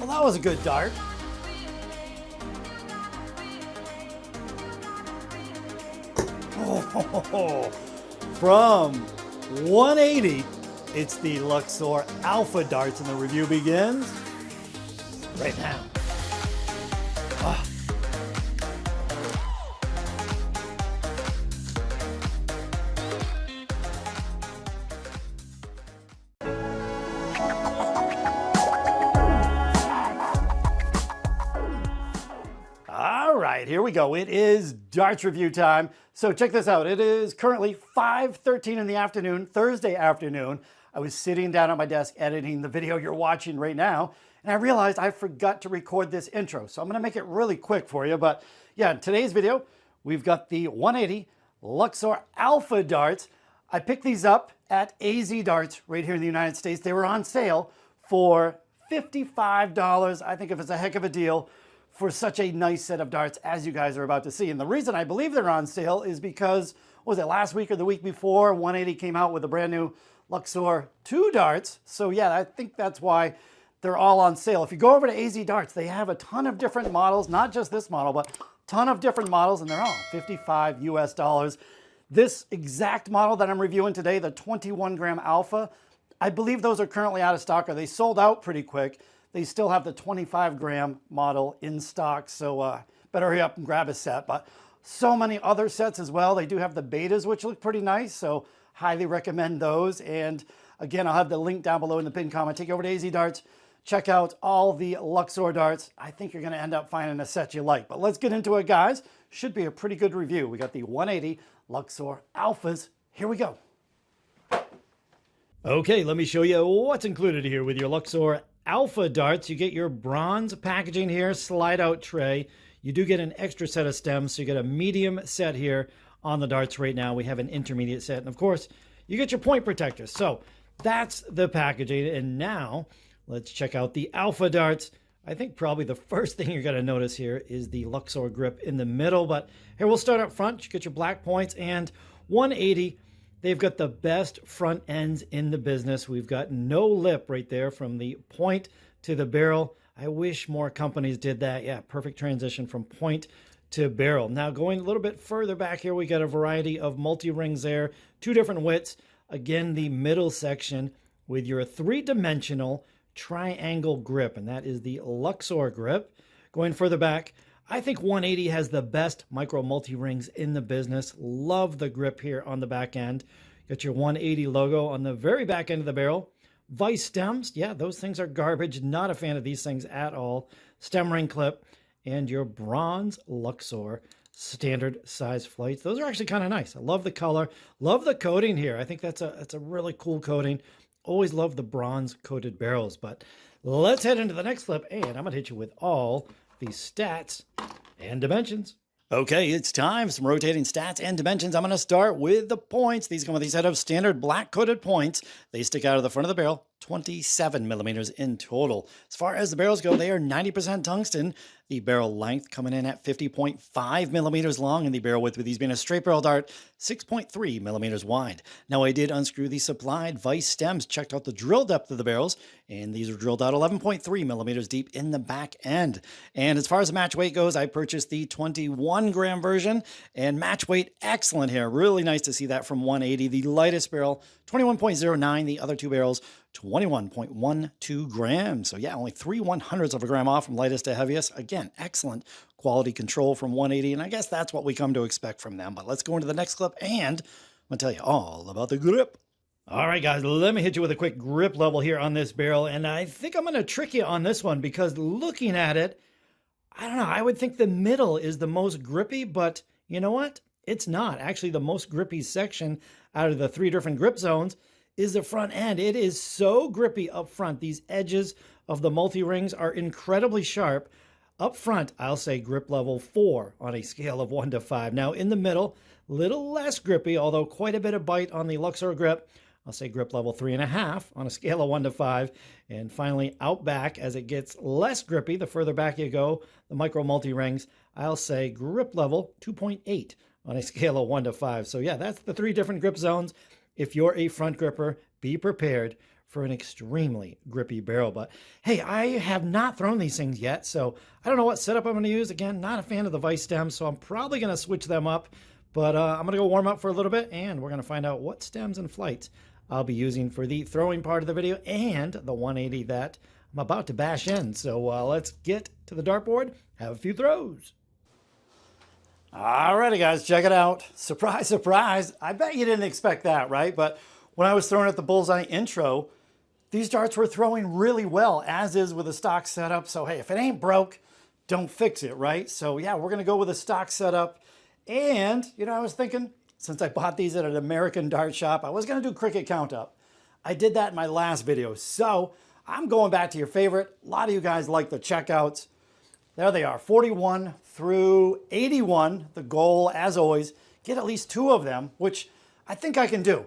Well, that was a good dart. Oh, from 180, it's the Luxor Alpha darts, and the review begins right now. Ah. All right, here we go. It is darts review time. So check this out. It is currently 5:13 in the afternoon, Thursday afternoon. I was sitting down at my desk editing the video you're watching right now, and I realized I forgot to record this intro. So I'm going to make it really quick for you. But yeah, in today's video, we've got the 180 Luxor Alpha darts. I picked these up at AZ Darts right here in the United States. They were on sale for $55. I think if it's a heck of a deal for such a nice set of darts, as you guys are about to see. And the reason I believe they're on sale is because, what was it, last week or the week before, 180 came out with a brand new Luxor 2 darts. So yeah, I think that's why they're all on sale. If you go over to AZ Darts, they have a ton of different models, not just this model, but a ton of different models, and they're all $55 US. This exact model that I'm reviewing today, the 21 gram Alpha, I believe those are currently out of stock, or they sold out pretty quick. They still have the 25 gram model in stock, so better hurry up and grab a set. But so many other sets as well. They do have the betas, which look pretty nice, so highly recommend those. And again, I'll have the link down below in the pinned comment. Take you over to AZ Darts, check out all the Luxor darts. I think you're gonna end up finding a set you like. But let's get into it, guys. Should be a pretty good review. We got the 180 Luxor Alphas. Here we go. Okay, let me show you what's included here with your Luxor Alpha darts. You get your bronze packaging here, slide out tray. You do get an extra set of stems, so you get a medium set here on the darts right now. We have an intermediate set, and of course, you get your point protectors. So that's the packaging, and now let's check out the Alpha darts. I think probably the first thing you're going to notice here is the Luxor grip in the middle, but here we'll start up front. You get your black points, and 180. They've got the best front ends in the business. We've got no lip right there from the point to the barrel. I wish more companies did that. Yeah, perfect transition from point to barrel. Now going a little bit further back here, we got a variety of multi-rings there, 2 different widths. Again, the middle section with your 3-dimensional triangle grip, and that is the Luxor grip. Going further back, I think 180 has the best micro multi-rings in the business. Love the grip here on the back end. Got your 180 logo on the very back end of the barrel. Vice stems, yeah, those things are garbage. Not a fan of these things at all. Stem ring clip, and your bronze Luxor standard size flights. Those are actually kind of nice. I love the color. Love the coating here. I think that's a really cool coating. Always love the bronze coated barrels. But let's head into the next clip, and I'm going to hit you with all the stats and dimensions. Okay, it's time. Some rotating stats and dimensions. I'm going to start with the points. These come with a set of standard black coated points. They stick out of the front of the barrel, 27 millimeters in total. As far as the barrels go, they are 90% tungsten. The barrel length coming in at 50.5 millimeters long, and the barrel width with these being a straight barrel dart, 6.3 millimeters wide. Now I did unscrew the supplied vice stems, checked out the drill depth of the barrels, and these are drilled out 11.3 millimeters deep in the back end. And as far as the match weight goes, I purchased the 21 gram version, and match weight excellent here. Really nice to see that from 180. The lightest barrel, 21.09. The other 2 barrels, 21.12 grams. So yeah, only 3/100ths of a gram off from lightest to heaviest. Again, excellent quality control from 180, and I guess that's what we come to expect from them. But let's go into the next clip, and I'm going to tell you all about the grip. All right, guys, let me hit you with a quick grip level here on this barrel, and I think I'm going to trick you on this one because looking at it, I don't know, I would think the middle is the most grippy, but you know what? It's not. Actually, the most grippy section out of the 3 different grip zones is the front end. It is so grippy up front. These edges of the multi-rings are incredibly sharp. Up front, I'll say grip level 4 on a scale of 1 to 5. Now in the middle, little less grippy, although quite a bit of bite on the Luxor grip. I'll say grip level 3.5 on a scale of 1 to 5. And finally, out back, as it gets less grippy, the further back you go, the micro multi-rings, I'll say grip level 2.8 on a scale of 1 to 5. So yeah, that's the 3 different grip zones. If you're a front gripper, be prepared for an extremely grippy barrel. But hey, I have not thrown these things yet, so I don't know what setup I'm going to use. Again, not a fan of the vice stems, so I'm probably going to switch them up. But I'm going to go warm up for a little bit, and we're going to find out what stems and flights I'll be using for the throwing part of the video and the 180 that I'm about to bash in. So let's get to the dartboard, have a few throws. Alrighty guys, check it out. Surprise, surprise. I bet you didn't expect that, right? But when I was throwing at the Bullseye intro, these darts were throwing really well, as is with a stock setup. So hey, if it ain't broke, don't fix it, right? So yeah, we're gonna go with a stock setup. And, you know, I was thinking, since I bought these at an American dart shop, I was gonna do cricket count up. I did that in my last video. So I'm going back to your favorite. A lot of you guys like the checkouts. There they are, 41 through 81. The goal, as always, get at least 2 of them, which I think I can do.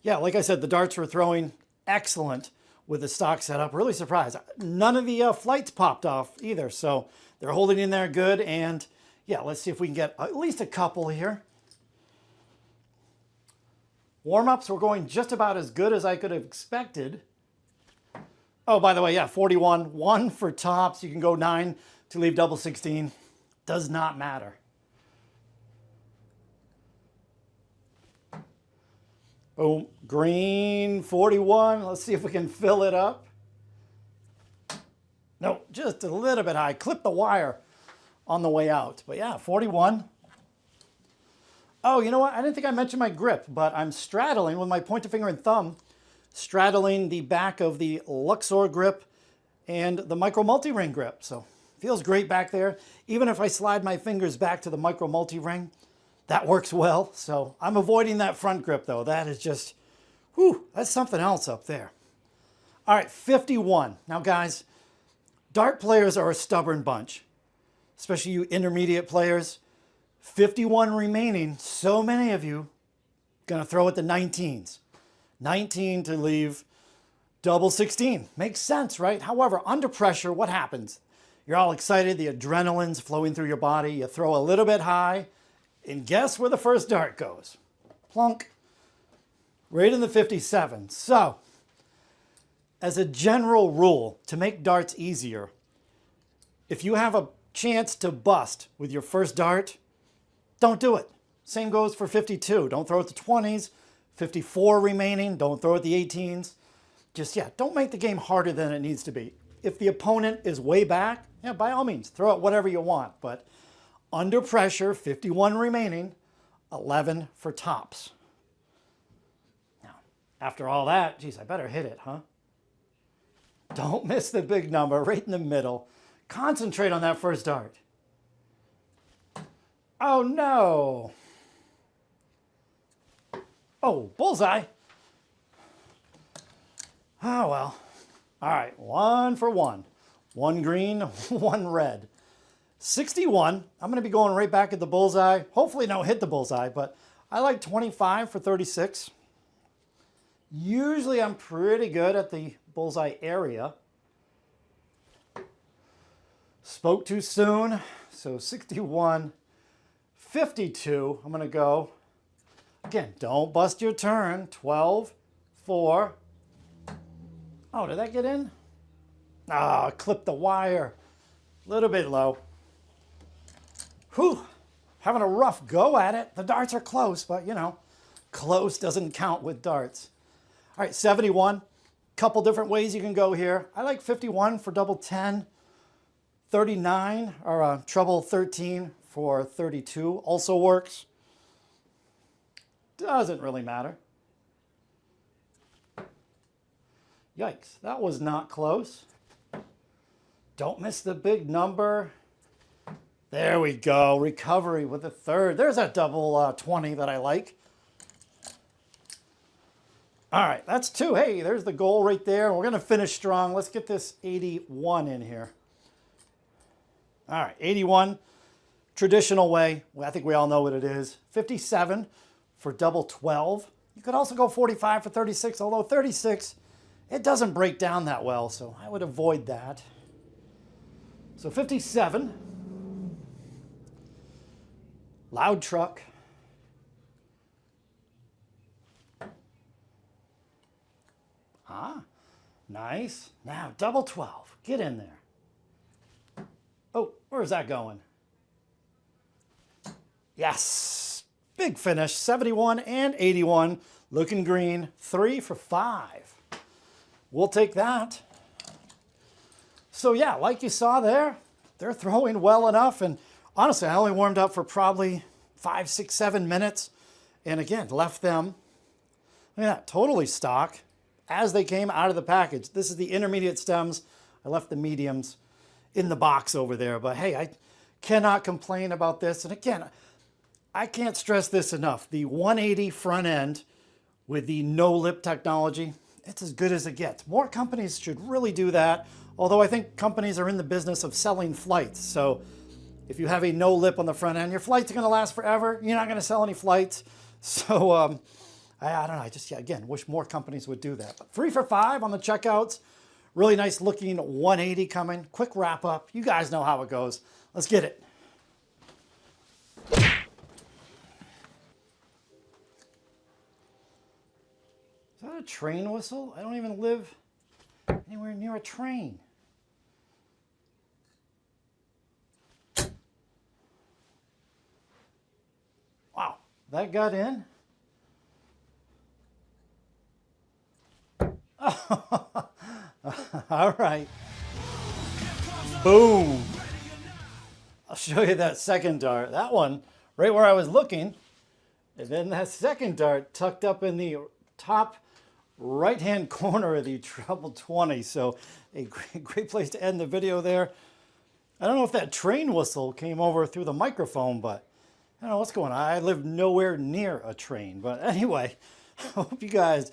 Yeah, like I said, the darts were throwing excellent with the stock setup. Really surprised. None of the flights popped off either, so they're holding in there good. And yeah, let's see if we can get at least a couple here. Warm-ups were going just about as good as I could have expected. Oh, by the way, yeah, 41, 1 for tops. You can go 9 to leave double 16. Does not matter. Boom, green, 41. Let's see if we can fill it up. No, just a little bit high. Clip the wire on the way out. But yeah, 41. Oh, you know what? I didn't think I mentioned my grip, but I'm straddling with my pointer finger and thumb, straddling the back of the Luxor grip and the micro multi-ring grip. So feels great back there. Even if I slide my fingers back to the micro multi-ring, that works well. So I'm avoiding that front grip though. That is just, whew, that's something else up there. All right, 51. Now guys, dart players are a stubborn bunch, especially you intermediate players. 51 remaining. So many of you gonna throw at the 19s. 19 to leave double 16. Makes sense, right? However, under pressure, what happens? You're all excited, the adrenaline's flowing through your body, you throw a little bit high, and guess where the first dart goes? Plunk. Right in the 57. So, as a general rule, to make darts easier, if you have a chance to bust with your first dart, don't do it. Same goes for 52. Don't throw at the 20s. 54 remaining. Don't throw at the 18s. Just, yeah, don't make the game harder than it needs to be. If the opponent is way back, yeah, by all means, throw at whatever you want. But under pressure, 51 remaining, 11 for tops. Now, after all that, geez, I better hit it, huh? Don't miss the big number right in the middle. Concentrate on that first dart. Oh, no. Oh, bullseye. Oh, well. All right, 1 for 1. 1 green, 1 red. 61. I'm going to be going right back at the bullseye. Hopefully don't hit the bullseye, but I like 25 for 36. Usually I'm pretty good at the bullseye area. Spoke too soon, so 61. 52, I'm going to go. Again, don't bust your turn. 12, 4. Oh, did that get in? Ah, oh, clipped the wire. A little bit low. Whew, having a rough go at it. The darts are close, but you know, close doesn't count with darts. All right, 71. Couple different ways you can go here. I like 51 for double 10. 39, or treble 13 for 32 also works. Doesn't really matter. Yikes, that was not close. Don't miss the big number. There we go, recovery with the third. There's that double 20 that I like. All right, that's 2. Hey, there's the goal right there. We're gonna finish strong. Let's get this 81 in here. All right, 81, traditional way. Well, I think we all know what it is. 57 for double 12. You could also go 45 for 36, although 36, it doesn't break down that well, so I would avoid that. So 57. Loud truck. Ah, Nice. Now, double 12. Get in there. Oh, where's that going? Yes. Big finish. 71 and 81. Looking green. 3 for 5. We'll take that. So yeah, like you saw there, they're throwing well enough. And honestly, I only warmed up for probably 5, 6, 7 minutes. And again, left them, look at that, totally stock as they came out of the package. This is the intermediate stems. I left the mediums in the box over there. But hey, I cannot complain about this. And again, I can't stress this enough. The 180 front end with the no-lip technology, it's as good as it gets. More companies should really do that. Although I think companies are in the business of selling flights. So if you have a no lip on the front end, your flights are going to last forever. You're not going to sell any flights. So I don't know. I just, yeah, again, wish more companies would do that. But 3 for 5 on the checkouts. Really nice looking 180 coming. Quick wrap up. You guys know how it goes. Let's get it. Is that a train whistle? I don't even live anywhere near a train. Wow, that got in? All right. Boom. I'll show you that second dart. That one, right where I was looking. And then that second dart tucked up in the top right-hand corner of the treble 20. So a great place to end the video there. I don't know if that train whistle came over through the microphone, but I don't know what's going on. I live nowhere near a train. But anyway, I hope you guys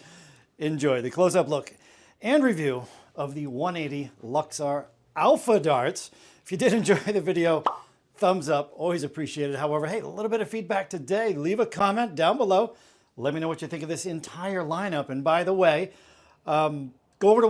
enjoy the close-up look and review of the 180 Luxor Alpha darts. If you did enjoy the video, thumbs up, always appreciated. However, hey, a little bit of feedback today. Leave a comment down below. Let me know what you think of this entire lineup. And by the way, go over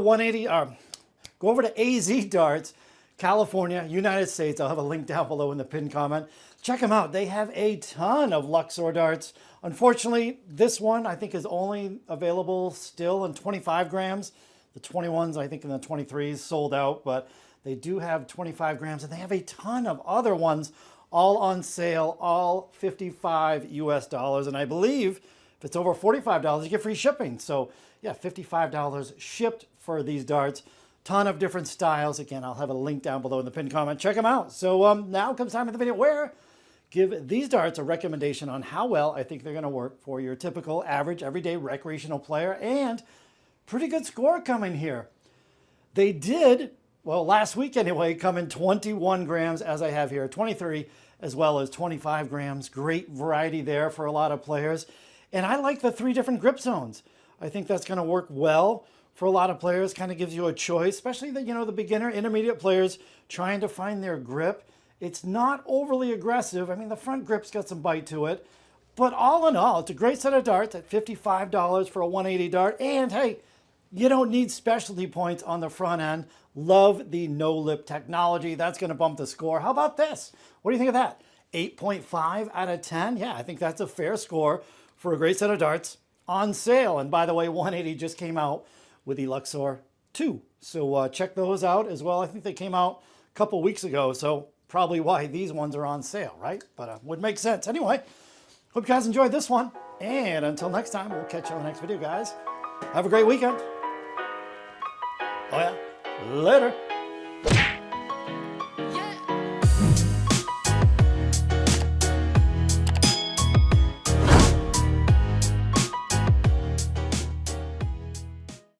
to AZ Darts, California, United States. I'll have a link down below in the pinned comment. Check them out. They have a ton of Luxor darts. Unfortunately, this one I think is only available still in 25 grams. The 21s, I think in the 23s sold out, but they do have 25 grams and they have a ton of other ones all on sale, all 55 US dollars. And I believe if it's over $45, you get free shipping. So yeah, $55 shipped for these darts. Ton of different styles. Again, I'll have a link down below in the pinned comment. Check them out. So now comes time in the video where give these darts a recommendation on how well I think they're going to work for your typical average everyday recreational player, and pretty good score coming here. They did, well, last week anyway, come in 21 grams as I have here, 23 as well as 25 grams. Great variety there for a lot of players. And I like the 3 different grip zones. I think that's going to work well for a lot of players. Kind of gives you a choice, especially the, the beginner, intermediate players trying to find their grip. It's not overly aggressive. I mean, the front grip's got some bite to it. But all in all, it's a great set of darts at $55 for a 180 dart. And hey, you don't need specialty points on the front end. Love the no-lip technology. That's going to bump the score. How about this? What do you think of that? 8.5 out of 10? Yeah, I think that's a fair score for a great set of darts on sale. And by the way, 180 just came out with the Luxor 2. So check those out as well. I think they came out a couple weeks ago. So probably why these ones are on sale, right? But would make sense. Anyway, hope you guys enjoyed this one. And until next time, we'll catch you on the next video, guys. Have a great weekend. Oh yeah, later.